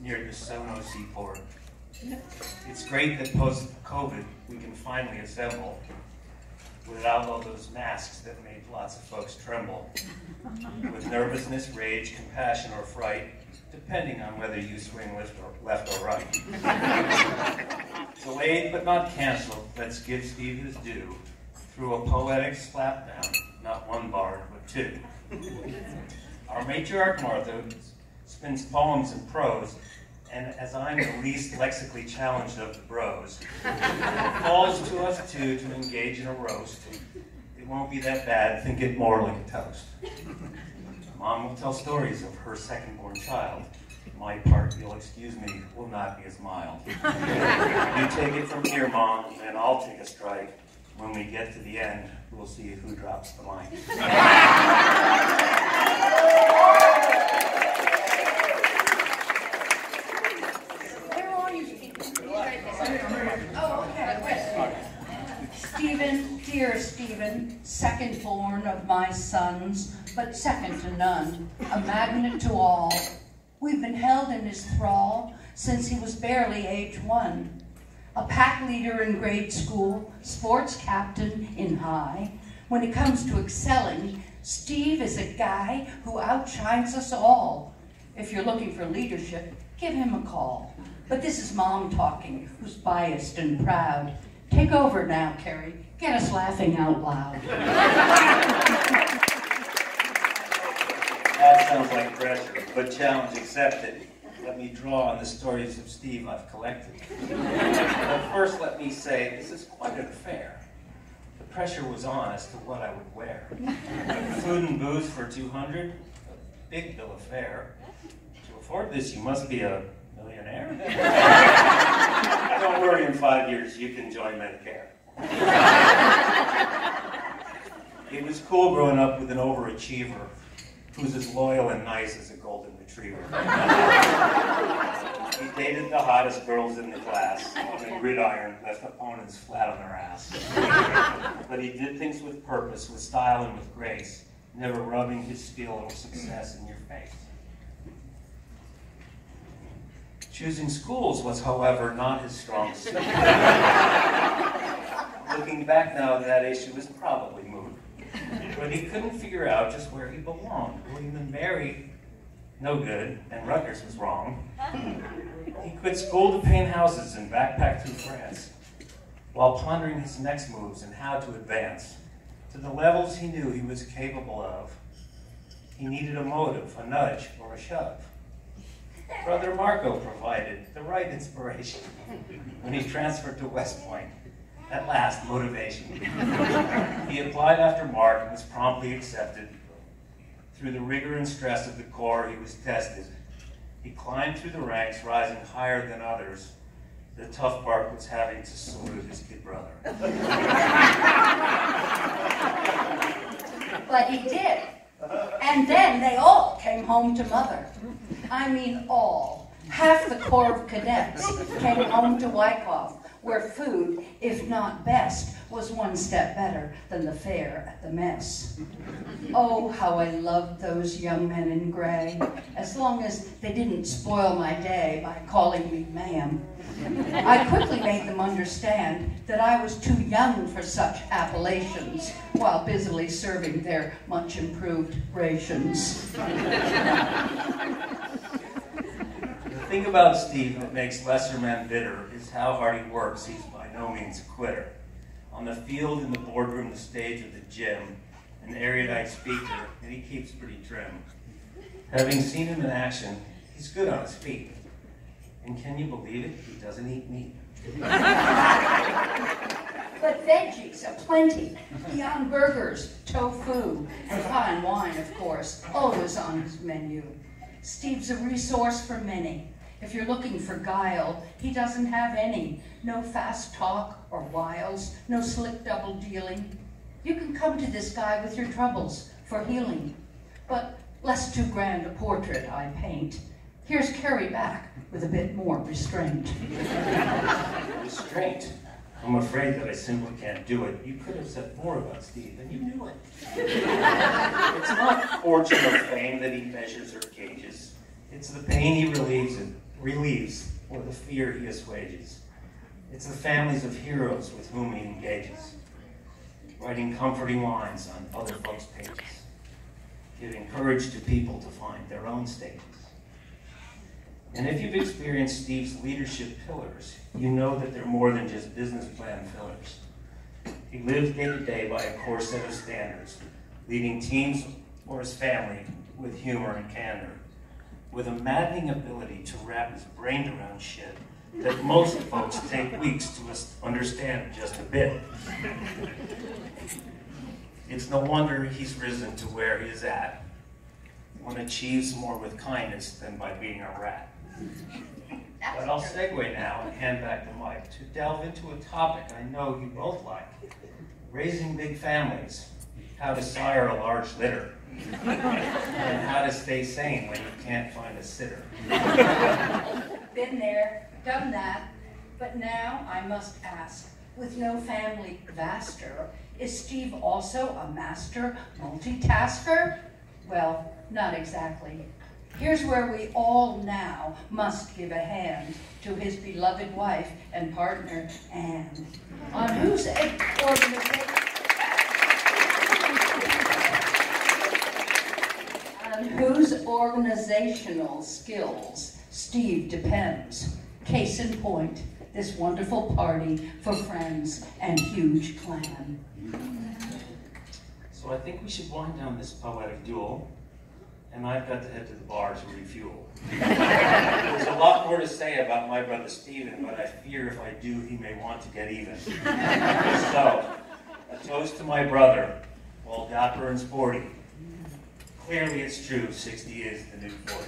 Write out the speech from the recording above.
near the Sono seaport. It's great that post-COVID we can finally assemble without all those masks that made lots of folks tremble. With nervousness, rage, compassion, or fright, depending on whether you swing left or right. Delayed but not canceled, let's give Steve his due through a poetic slapdown, not one bard, but two. Our matriarch Martha spins poems in prose, and as I'm the least lexically challenged of the bros, it falls to us two to engage in a roast. It won't be that bad, think it more like a toast. Mom will tell stories of her second-born child. My part, you'll excuse me, will not be as mild. You take it from here, Mom, and I'll take a strike. When we get to the end, we'll see who drops the mic. Stephen, dear Stephen, second born of my sons, but second to none, a magnet to all. We've been held in his thrall since he was barely age 1. A pack leader in grade school, sports captain in high. When it comes to excelling, Steve is a guy who outshines us all. If you're looking for leadership, give him a call. But this is Mom talking, who's biased and proud. Take over now, Carrie. Get us laughing out loud. That sounds like pressure, but challenge accepted. Let me draw on the stories of Steve I've collected. But first let me say, this is quite an affair. The pressure was on as to what I would wear. Food and booze for 200, a big bill of fare. To afford this, you must be a millionaire. Don't worry, in 5 years, you can join Medicare. It was cool growing up with an overachiever who's as loyal and nice as a golden retriever. He dated the hottest girls in the class, and gridiron left opponents flat on their ass. But he did things with purpose, with style, and with grace, never rubbing his skill or success in your face. Choosing schools was, however, not his strong suit. Looking back now, that issue is probably moot. But he couldn't figure out just where he belonged. William & Mary, no good, and Rutgers was wrong. He quit school to paint houses and backpack through France, while pondering his next moves and how to advance to the levels he knew he was capable of. He needed a motive, a nudge, or a shove. Brother Marco provided the right inspiration when he transferred to West Point. At last, motivation. He applied after Mark and was promptly accepted. Through the rigor and stress of the Corps, he was tested. He climbed through the ranks, rising higher than others. The tough part was having to salute his kid brother. But he did. And then they all came home to Mother. I mean all. Half the Corps of Cadets came home to Wyckoff, where food, if not best, was one step better than the fare at the mess. Oh, how I loved those young men in gray, as long as they didn't spoil my day by calling me ma'am. I quickly made them understand that I was too young for such appellations, while busily serving their much improved rations. The thing about Steve that makes lesser men bitter is how hard he works. He's by no means a quitter. On the field, in the boardroom, the stage, or the gym, an erudite speaker, and he keeps pretty trim. Having seen him in action, he's good on his feet. And can you believe it? He doesn't eat meat. But veggies aplenty, beyond burgers, tofu, and fine wine, of course, always on his menu. Steve's a resource for many. If you're looking for guile, he doesn't have any. No fast talk or wiles, no slick double dealing. You can come to this guy with your troubles for healing. But lest too grand a portrait I paint, here's Carrie back with a bit more restraint. Restraint? I'm afraid that I simply can't do it. You could have said more about Steve, and you knew it. It's not fortune or fame that he measures or gauges. It's the pain he relieves in relieves or the fear he assuages. It's the families of heroes with whom he engages, writing comforting lines on other folks' pages, giving courage to people to find their own stages. And if you've experienced Steve's leadership pillars, you know that they're more than just business plan fillers. He lives day to day by a core set of standards, leading teams or his family with humor and candor, with a maddening ability to wrap his brain around shit that most folks take weeks to understand just a bit. It's no wonder he's risen to where he is at. One achieves more with kindness than by being a rat. But I'll segue now and hand back to Mike to delve into a topic I know you both like: raising big families, how to sire a large litter, and how to stay sane when you can't find a sitter. Been there, done that, but now I must ask, with no family vaster, is Steve also a master multitasker? Well, not exactly. Here's where we all now must give a hand to his beloved wife and partner, Anne, on whose organizational skills Steve depends. Case in point, this wonderful party for friends and huge clan. So I think we should wind down this poetic duel, and I've got to head to the bar to refuel. There's a lot more to say about my brother Stephen, but I fear if I do, he may want to get even. So, a toast to my brother, all dapper and sporty. Clearly it's true, 60 is the new 40.